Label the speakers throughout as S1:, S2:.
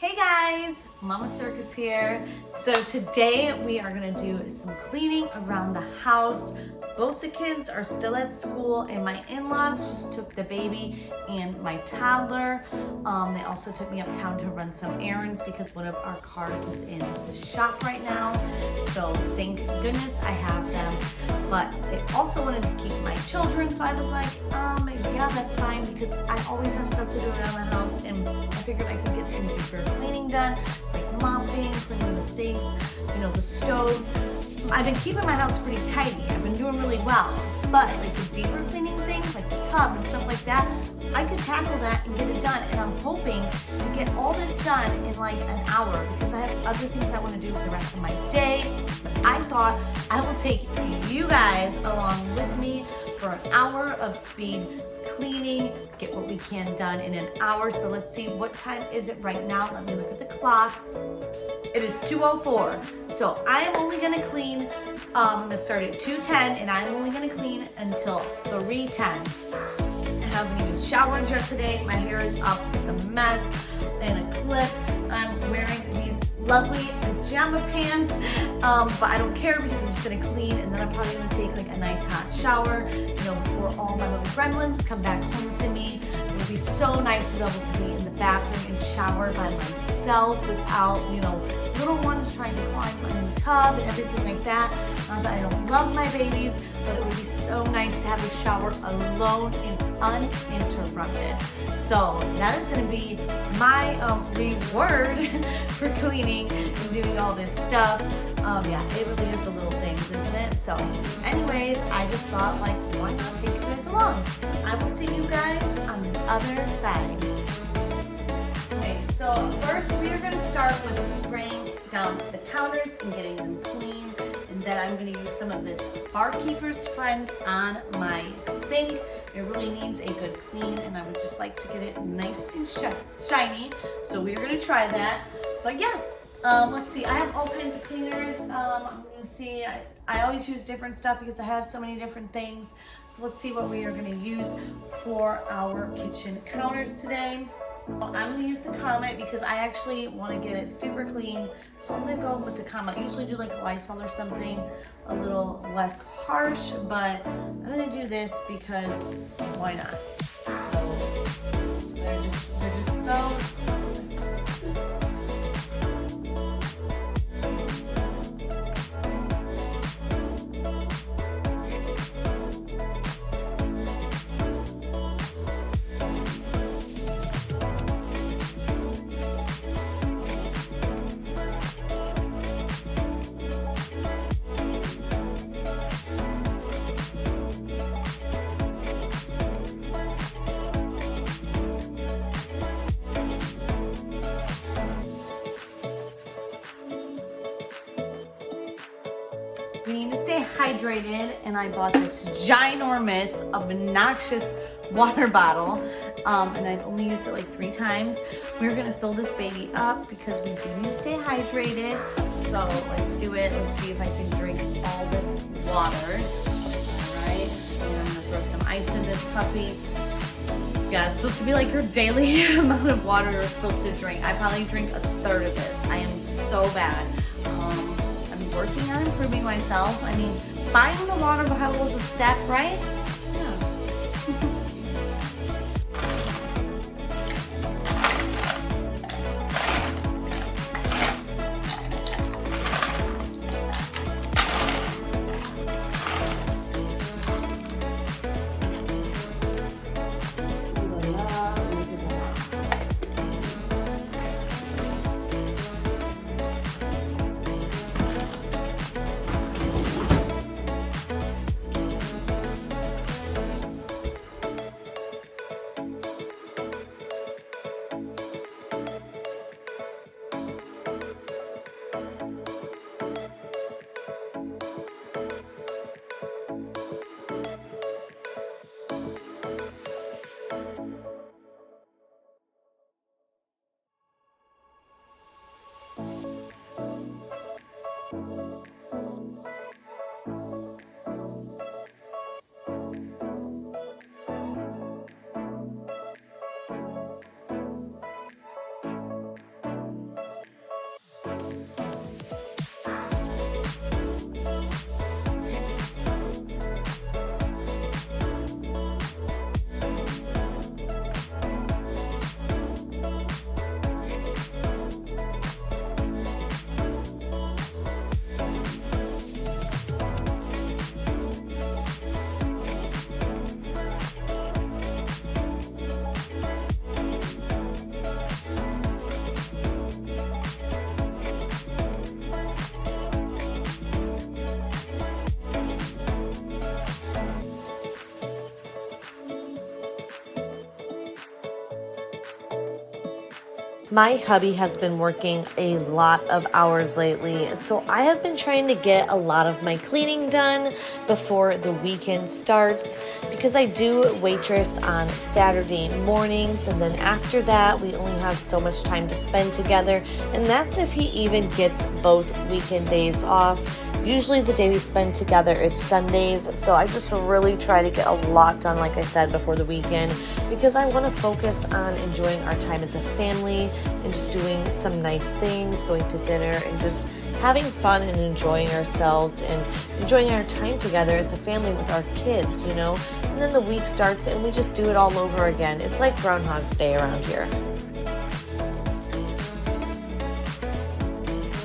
S1: Hey guys, Mama Circus here. So today we are gonna do some cleaning around the house. Both the kids are still at school and my in-laws just took the baby and my toddler. They also took me uptown to run some errands because one of our cars is in the shop right now. So thank goodness I have them. But they also wanted to keep my children, so I was like, yeah, that's fine because I always have stuff to do around the house and I figured I could get some deeper cleaning done, like mopping, cleaning the sinks, the stoves. I've been keeping my house pretty tidy. I've been doing really well. But like the deeper cleaning things, like the tub and stuff like that, I could tackle that and get it done. And I'm hoping to get all this done in like an hour because I have other things I want to do for the rest of my day. But I thought I will take you guys along with me for an hour of speed cleaning, get what we can done in an hour. So let's see, what time is it right now? Let me look at the clock. It is 2:04. So I am only gonna clean, I'm gonna start at 2:10 and I'm only gonna clean until 3:10. I haven't even showered yet today. My hair is up, it's a mess, and a clip. I'm wearing these lovely pajama pants, but I don't care because I'm just gonna clean and then I'm probably gonna take like a nice hot shower, before all my little gremlins come back home to me. It would be so nice to be able to be in the bathroom and shower by myself without, little ones trying to climb in the tub and everything like that. Not that I don't love my babies, but it would be so nice to have a shower alone and uninterrupted. So that is going to be my reward for cleaning and doing all this stuff. Yeah, it really is the little things, isn't it? So anyways, I just thought, like, why not take you guys along? So I will see you guys on the other side. Okay, so first we are going to start with spraying down the counters and getting them clean. And then I'm going to use some of this Barkeeper's Friend on my sink. It really needs a good clean and I would just like to get it nice and shiny. So we're going to try that. But yeah, let's see. I have all kinds of cleaners. I'm going to see. I always use different stuff because I have so many different things. So let's see what we are going to use for our kitchen counters today. Well, I'm going to use the Comet because I actually want to get it super clean. So I'm going to go with the Comet. I usually do like Lysol or something a little less harsh, but I'm going to do this because why not? So they're just so... We need to stay hydrated, and I bought this ginormous, obnoxious water bottle, and I've only used it like 3 times. We're gonna fill this baby up because we do need to stay hydrated. So let's do it. Let's see if I can drink all this water. All right, and I'm gonna throw some ice in this puppy. Yeah, it's supposed to be like your daily amount of water you're supposed to drink. I probably drink 1/3 of this. I am so bad. Working on improving myself. I mean, buying the water bottle is a step, right? Yeah. My hubby has been working a lot of hours lately, so I have been trying to get a lot of my cleaning done before the weekend starts because I do waitress on Saturday mornings, and then after that we only have so much time to spend together, and that's if he even gets both weekend days off. Usually the day we spend together is Sundays, so I just really try to get a lot done, like I said, before the weekend because I want to focus on enjoying our time as a family and just doing some nice things, going to dinner and just having fun and enjoying ourselves and enjoying our time together as a family with our kids, you know? And then the week starts and we just do it all over again. It's like Groundhog's Day around here.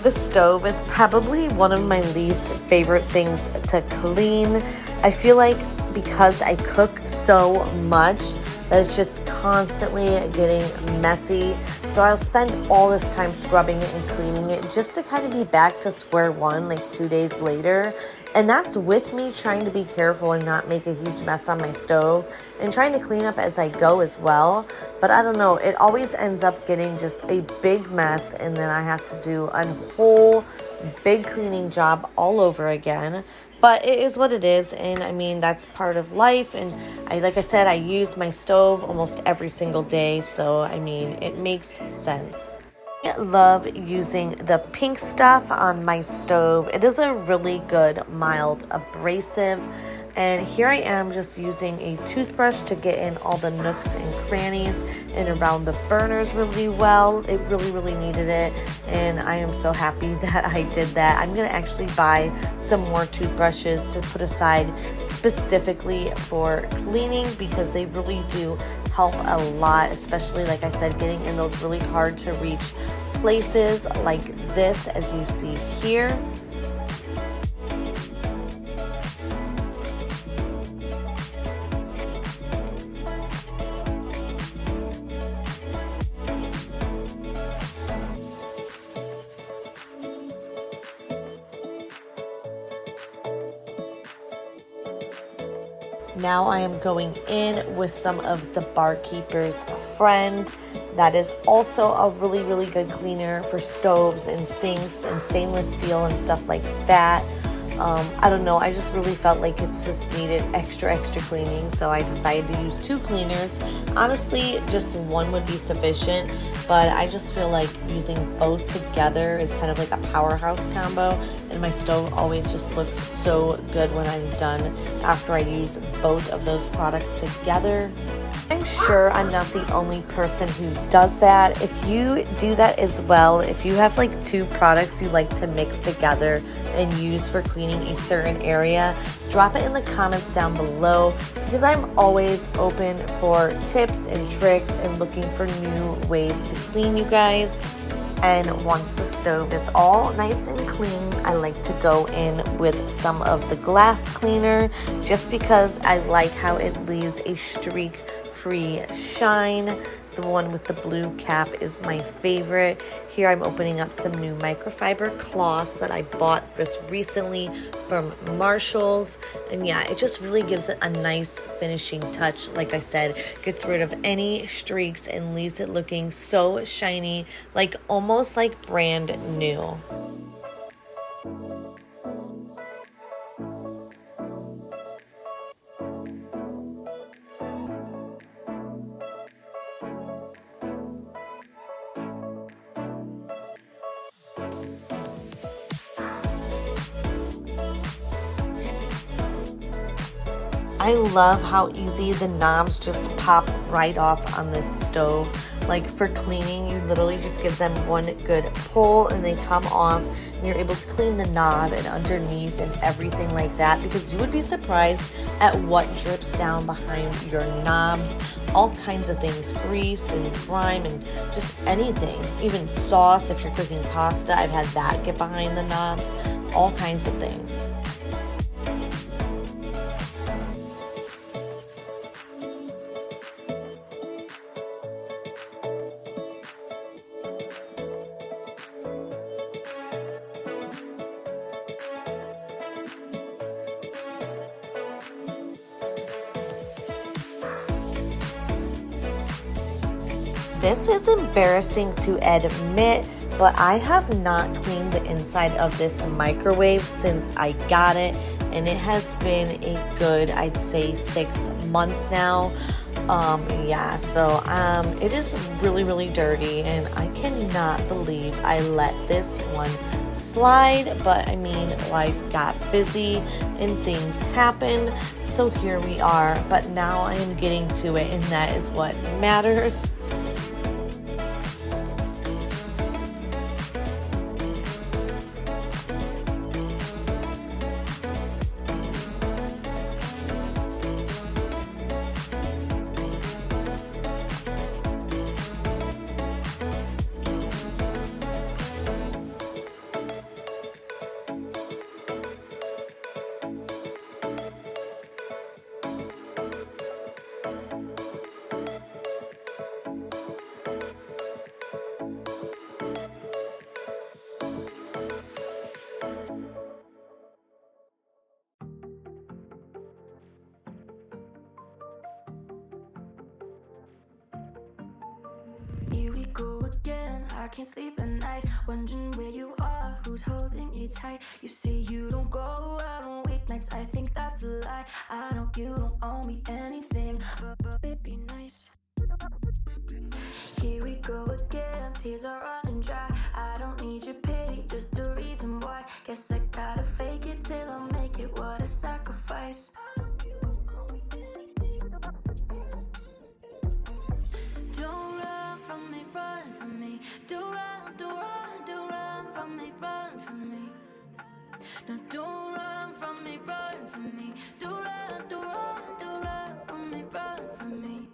S1: The stove is probably one of my least favorite things to clean. I feel like because I cook so much that it's just constantly getting messy. So I'll spend all this time scrubbing it and cleaning it just to kind of be back to square one like 2 days later. And that's with me trying to be careful and not make a huge mess on my stove and trying to clean up as I go as well. But I don't know, it always ends up getting just a big mess, and then I have to do a whole big cleaning job all over again. But it is what it is, and I mean, that's part of life, and like I said, I use my stove almost every single day, so I mean, it makes sense. I love using the pink stuff on my stove. It is a really good mild abrasive, and here I am just using a toothbrush to get in all the nooks and crannies and around the burners really well. It really needed it, and I am so happy that I did that. I'm going to actually buy some more toothbrushes to put aside specifically for cleaning because they really do help a lot, especially like I said, getting in those really hard to reach places like this, as you see here. Now I am going in with some of the Barkeeper's Friend. That is also a really good cleaner for stoves and sinks and stainless steel and stuff like that. I don't know, I just really felt like it's just needed extra cleaning, so I decided to use 2 cleaners. Honestly, just one would be sufficient, but I just feel like using both together is kind of like a powerhouse combo, and my stove always just looks so good when I'm done after I use both of those products together. I'm sure I'm not the only person who does that. If you do that as well, if you have like 2 products you like to mix together and use for cleaning a certain area, drop it in the comments down below because I'm always open for tips and tricks and looking for new ways to clean, you guys. And once the stove is all nice and clean, I like to go in with some of the glass cleaner just because I like how it leaves a streak-free shine. The one with the blue cap is my favorite. Here I'm opening up some new microfiber cloths that I bought just recently from Marshall's. And yeah, it just really gives it a nice finishing touch. Like I said, gets rid of any streaks and leaves it looking so shiny, like almost like brand new. I love how easy the knobs just pop right off on this stove. Like for cleaning, you literally just give them one good pull and they come off, and you're able to clean the knob and underneath and everything like that, because you would be surprised at what drips down behind your knobs. All kinds of things, grease and grime and just anything. Even sauce, if you're cooking pasta, I've had that get behind the knobs. All kinds of things. This is embarrassing to admit, but I have not cleaned the inside of this microwave since I got it, and it has been a good, I'd say, 6 months now. Yeah, so it is really dirty, and I cannot believe I let this one slide, but I mean, life got busy and things happened, so here we are. But now I am getting to it, and that is what matters.
S2: Here we go again, I can't sleep at night, wondering where you are, who's holding you tight. You say you don't go out on weeknights, I think that's a lie. I know you don't owe me anything, but it'd be nice. Here we go again, tears are running dry. I don't need your pity, just a reason why. Guess I gotta fake it till I make it, what a sacrifice. I know you don't owe me anything. Don't run from me, run from me. Do run, do run, do run from me, run from me. No, don't run from me, run from me. Do run, do run, do run from me, run from me.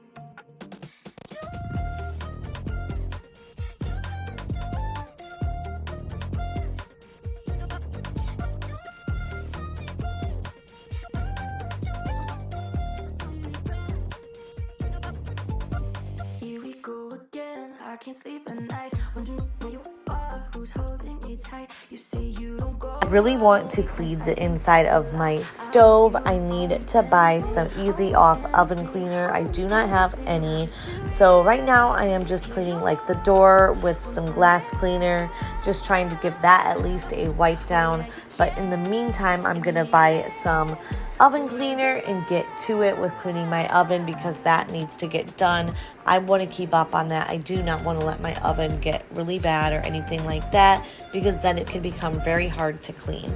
S2: Here we go again, I can't sleep at night, wondering where you are, who's holding me tight. You say you don't go.
S1: I really want to clean the inside of my stove. I need to buy some easy off oven cleaner. I do not have any. So right now I am just cleaning like the door with some glass cleaner, just trying to give that at least a wipe down. But in the meantime, I'm gonna buy some oven cleaner and get to it with cleaning my oven because that needs to get done. I want to keep up on that. I do not want to let my oven get really bad or anything like that because then it can become very hard to clean.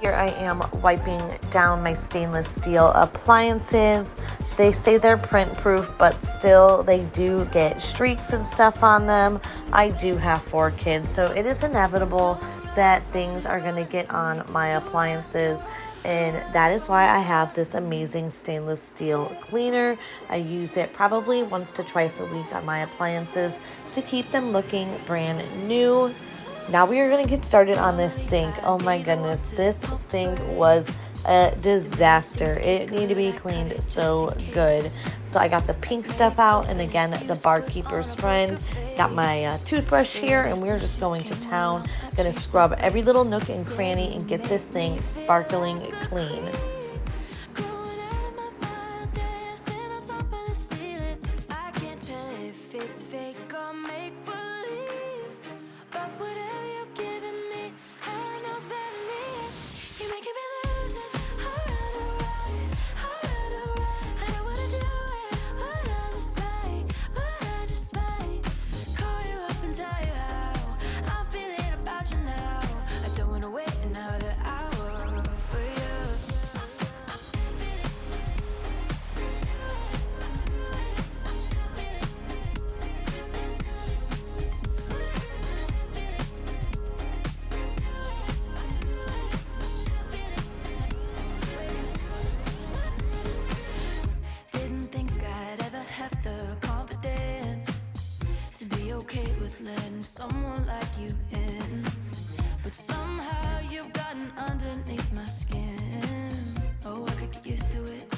S1: Here I am wiping down my stainless steel appliances. They say they're print proof, but still they do get streaks and stuff on them. I do have 4 kids, so it is inevitable that things are going to get on my appliances. And that is why I have this amazing stainless steel cleaner. I use it probably once to twice a week on my appliances to keep them looking brand new. Now we are going to get started on this sink. Oh my goodness, this sink was a disaster. It needed to be cleaned so good. So I got the pink stuff out, and again, the barkeeper's friend. Got my toothbrush here, and we're just going to town. Gonna scrub every little nook and cranny and get this thing sparkling clean.
S2: Okay with letting someone like you in, but somehow you've gotten underneath my skin. Oh, I could get used to it,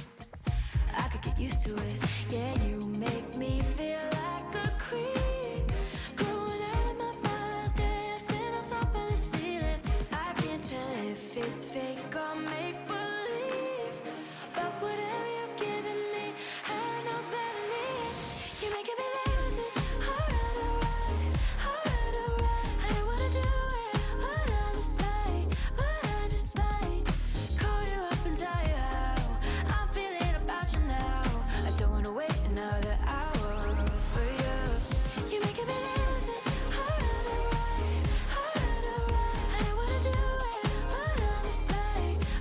S2: I could get used to it. Yeah, you make me feel like a queen, going out of my mind, dancing on top of the ceiling. fake or make believe. But whatever you're giving me, I know that I need. You're making me lose it. Alright. I don't wanna do it, but I just might call you up and tell you how I'm feeling about you now. I don't wanna wait another hour for you. You're making me lose it. Alright. I don't wanna do it,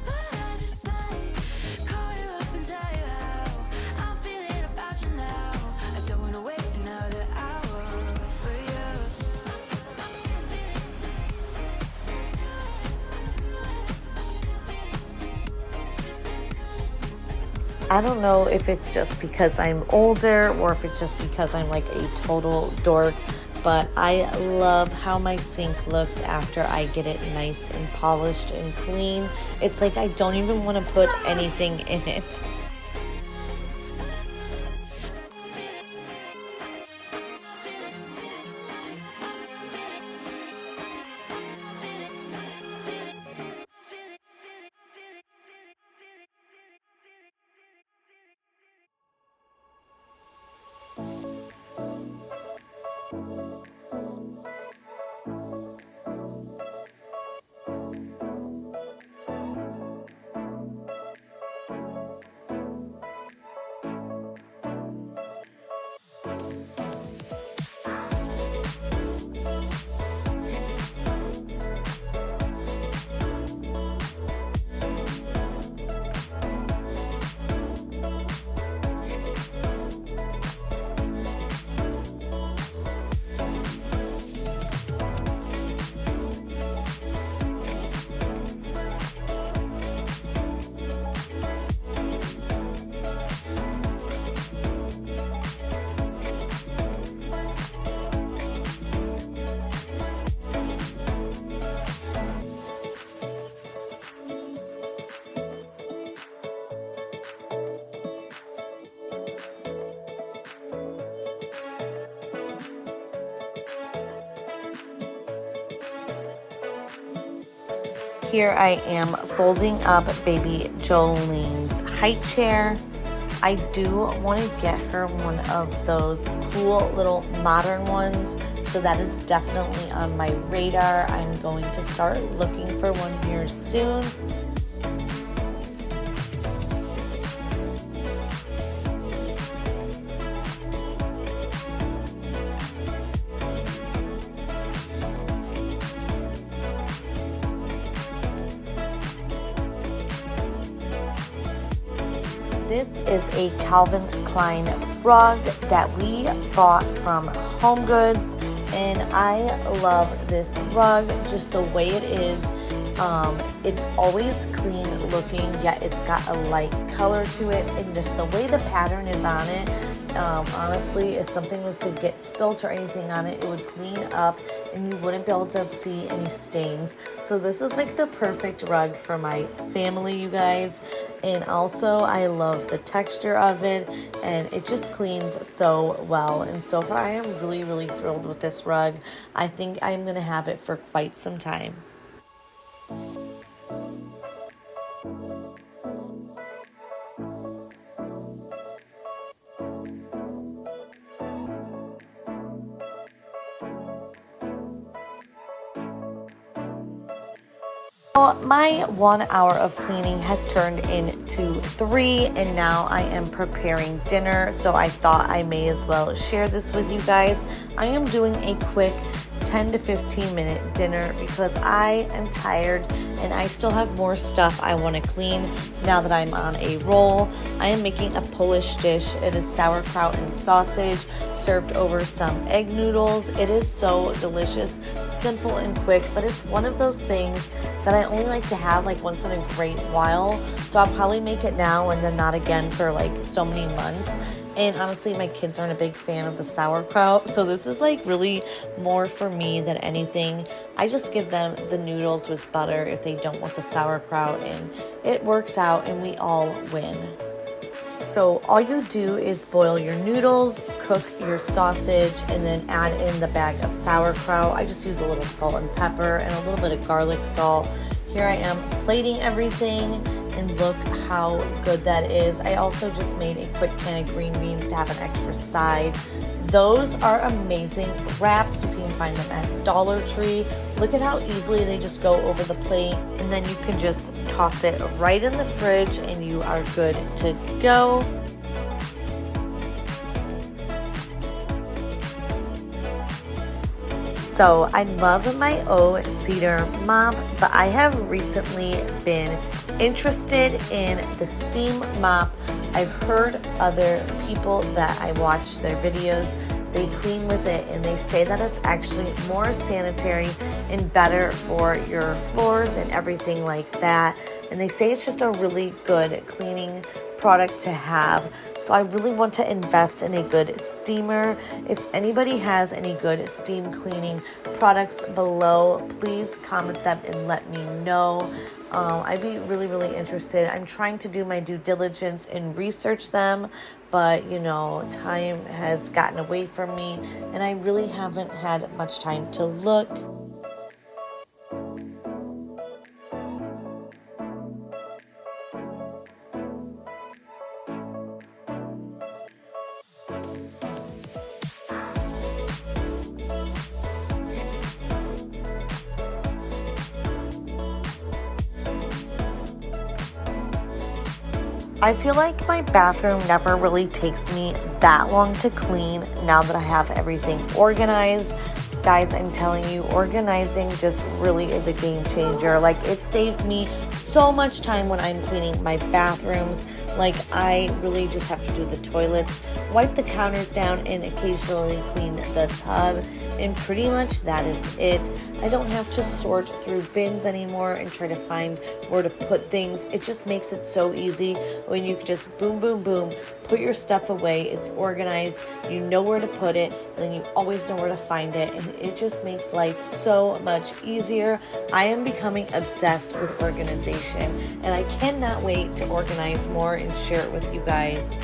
S2: but I just might call you up and tell you how I'm feeling about you now. I don't wanna wait another hour for you.
S1: I don't know if it's just because I'm older or if it's just because I'm like a total dork, but I love how my sink looks after I get it nice and polished and clean. It's like I don't even want to put anything in it. Here I am folding up baby Jolene's high chair. I do want to get her one of those cool little modern ones, so that is definitely on my radar. I'm going to start looking for one here soon. This is a Calvin Klein rug that we bought from Home Goods, and I love this rug just the way it is. It's always clean looking, yet it's got a light color to it, and just the way the pattern is on it. Honestly, if something was to get spilt or anything on it, it would clean up and you wouldn't be able to see any stains. So this is like the perfect rug for my family, you guys. And also I love the texture of it, and it just cleans so well. And so far I am really, really thrilled with this rug. I think I'm gonna have it for quite some time. My 1 hour of cleaning has turned into 3, and now I am preparing dinner, so I thought I may as well share this with you guys. I am doing a quick 10 to 15 minute dinner because I am tired and I still have more stuff I want to clean now that I'm on a roll. I am making a Polish dish. It is sauerkraut and sausage served over some egg noodles. It is so delicious, simple and quick, but it's one of those things that I only like to have like once in a great while. So I'll probably make it now and then not again for like so many months. And honestly, my kids aren't a big fan of the sauerkraut, so this is like really more for me than anything. I just give them the noodles with butter if they don't want the sauerkraut, and it works out and we all win. So all you do is boil your noodles, cook your sausage, and then add in the bag of sauerkraut. I just use a little salt and pepper and a little bit of garlic salt. here I am plating everything, and look how good that is. I also just made a quick can of green beans to have an extra side. Those are amazing wraps. You can find them at Dollar Tree. Look at how easily they just go over the plate, and then you can just toss it right in the fridge and you are good to go. So I love my cedar mop, but I have recently been interested in the steam mop. I've heard other people that I watch their videos, they clean with it and they say that it's actually more sanitary and better for your floors and everything like that. And they say it's just a really good cleaning product to have. So I really want to invest in a good steamer. If anybody has any good steam cleaning products below, please comment them and let me know. I'd be really interested. I'm trying to do my due diligence and research them, but you know, time has gotten away from me and I really haven't had much time to look. I feel like my bathroom never really takes me that long to clean now that I have everything organized. Guys, I'm telling you, organizing just really is a game changer. Like, it saves me so much time when I'm cleaning my bathrooms. Like, I really just have to do the toilets, wipe the counters down, and occasionally clean the tub. And pretty much that is it. I don't have to sort through bins anymore and try to find where to put things. It just makes it so easy when you can just boom, put your stuff away. It's organized. You know where to put it, and then you always know where to find it. And it just makes life so much easier. I am becoming obsessed with organization, and I cannot wait to organize more and share it with you guys.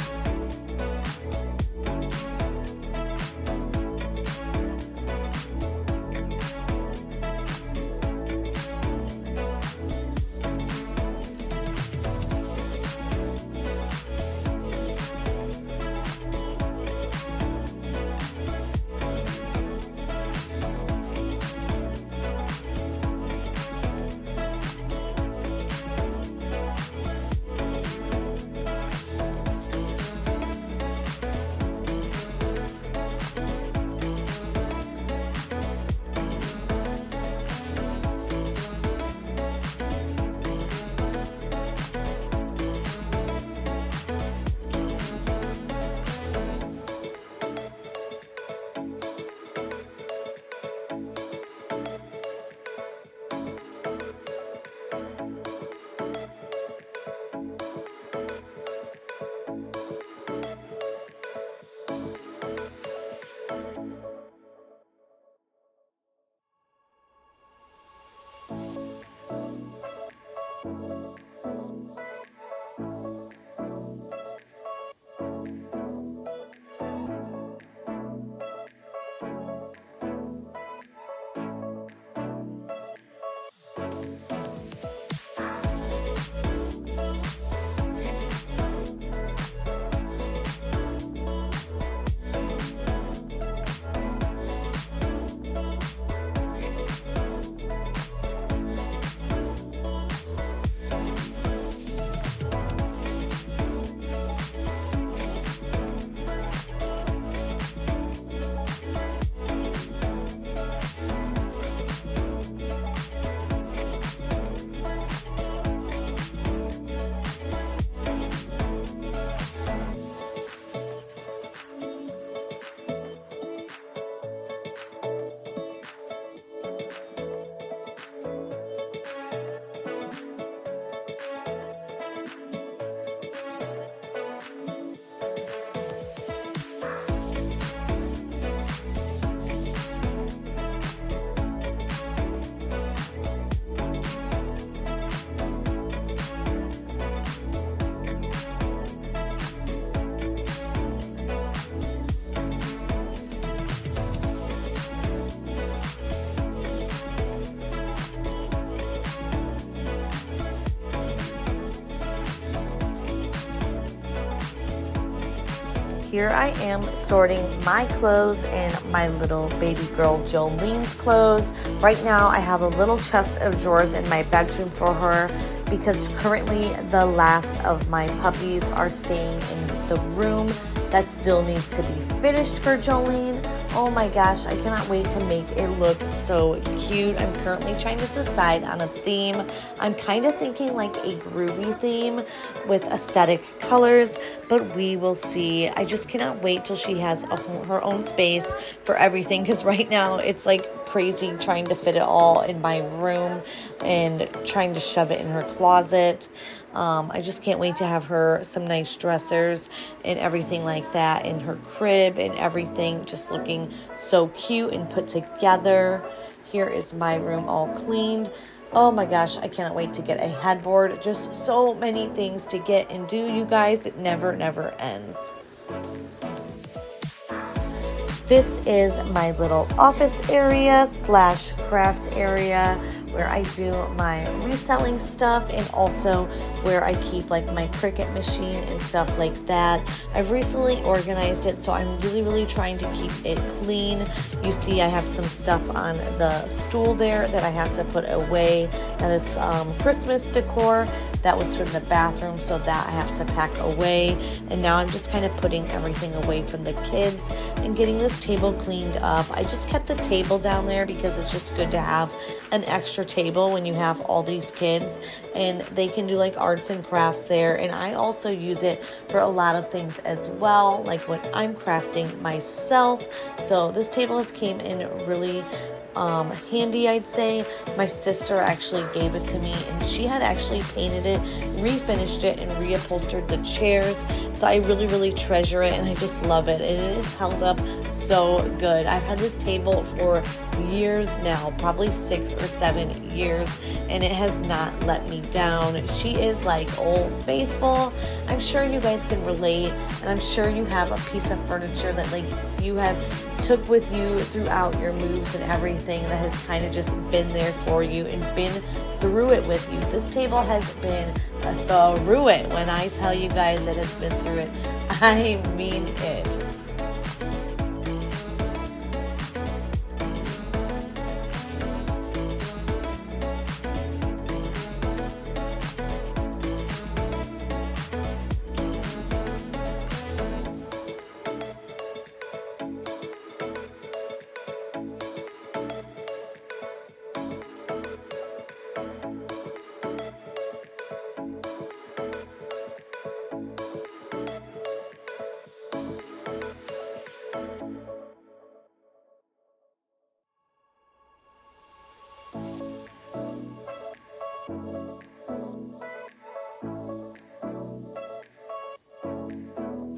S1: Here I am sorting my clothes and my little baby girl Jolene's clothes. Right now I have a little chest of drawers in my bedroom for her because currently the last of my puppies are staying in the room that still needs to be finished for Jolene. Oh my gosh, I cannot wait to make it look so cute. I'm currently trying to decide on a theme. I'm kind of thinking like a groovy theme with aesthetic colors, but we will see. I just cannot wait till she has her own space for everything, because right now it's like crazy trying to fit it all in my room and trying to shove it in her closet. I just can't wait to have her some nice dressers and everything like that in her crib and everything just looking so cute and put together. Here is my room all cleaned. Oh my gosh, I cannot wait to get a headboard. Just so many things to get and do, you guys. It never ends. This is my little office area / craft area where I do my reselling stuff and also where I keep like my Cricut machine and stuff like that. I've recently organized it, so I'm really trying to keep it clean. You see I have some stuff on the stool there that I have to put away. That is Christmas decor. That was from the bathroom, so that I have to pack away. And now I'm just kind of putting everything away from the kids and getting this table cleaned up. I just kept the table down there because it's just good to have an extra table when you have all these kids and they can do like arts and crafts there. And I also use it for a lot of things as well, like when I'm crafting myself. So this table has came in really handy, I'd say. My sister actually gave it to me and she had actually painted it, refinished it, and reupholstered the chairs. So I really treasure it and I just love it. And it is held up so good. I've had this table for years now, probably 6 or 7 years, and it has not let me down. She is like old faithful. I'm sure you guys can relate, and I'm sure you have a piece of furniture that like you have took with you throughout your moves and everything that has kind of just been there for you and been through it with you. This table has been through it. When I tell you guys that it's been through it, I mean it.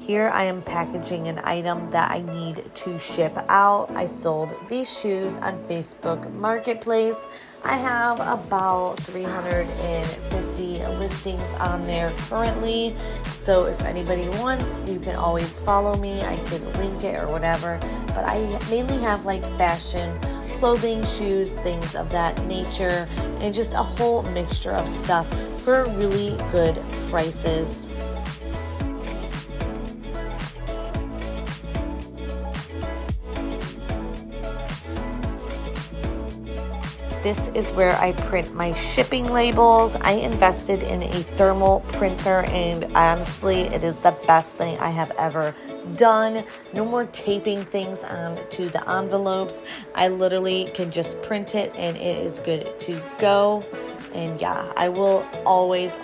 S1: Here I am packaging an item that I need to ship out. I sold these shoes on Facebook Marketplace. I have about 350 listings on there currently. So if anybody wants, you can always follow me. I could link it or whatever. But I mainly have like fashion, clothing, shoes, things of that nature, and just a whole mixture of stuff for really good prices. This is where I print my shipping labels. I invested in a thermal printer and honestly, it is the best thing I have ever done. No more taping things onto the envelopes. I literally can just print it and it is good to go. And yeah, I will always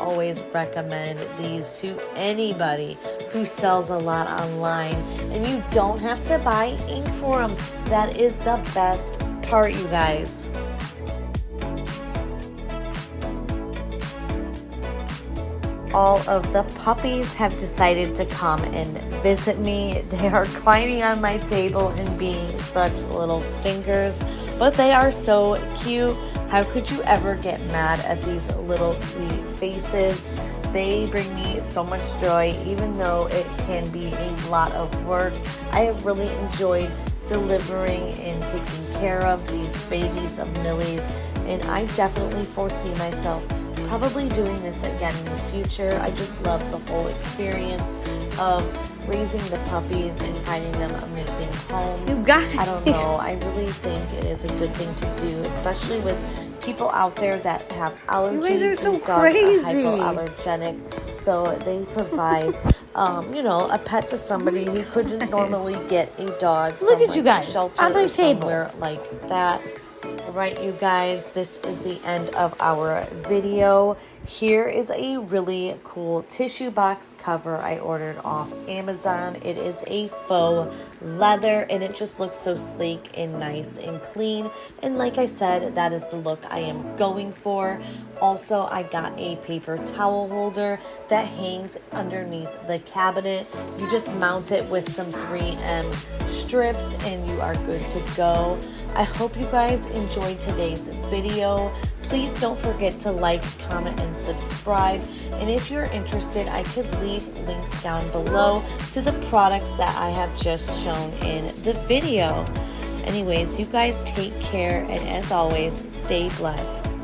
S1: recommend these to anybody who sells a lot online. And you don't have to buy ink for them. That is the best part, you guys. All of the puppies have decided to come and visit me. They are climbing on my table and being such little stinkers, but they are so cute. How could you ever get mad at these little sweet faces? They bring me so much joy, even though it can be a lot of work. I have really enjoyed delivering and taking care of these babies of Millies, and I definitely foresee myself probably doing this again in the future. I just love the whole experience of raising the puppies and finding them amazing homes.
S3: You guys.
S1: I don't know. I really think it is a good thing to do, especially with people out there that have allergies.
S3: You guys are so
S1: These dogs
S3: crazy.
S1: are hypoallergenic, so they provide, you know, a pet to somebody who couldn't normally get a dog.
S3: Look
S1: from,
S3: at you
S1: like, a
S3: guys
S1: shelter
S3: on my
S1: or
S3: table.
S1: somewhere like that. Right, you guys, this is the end of our video. Here is a really cool tissue box cover I ordered off Amazon. It is a faux leather and it just looks so sleek and nice and clean. And like I said, that is the look I am going for. Also, I got a paper towel holder that hangs underneath the cabinet. You just mount it with some 3M strips and you are good to go. I hope you guys enjoyed today's video. Please don't forget to like, comment, and subscribe. And if you're interested, I could leave links down below to the products that I have just shown in the video. Anyways, you guys take care, and as always, stay blessed.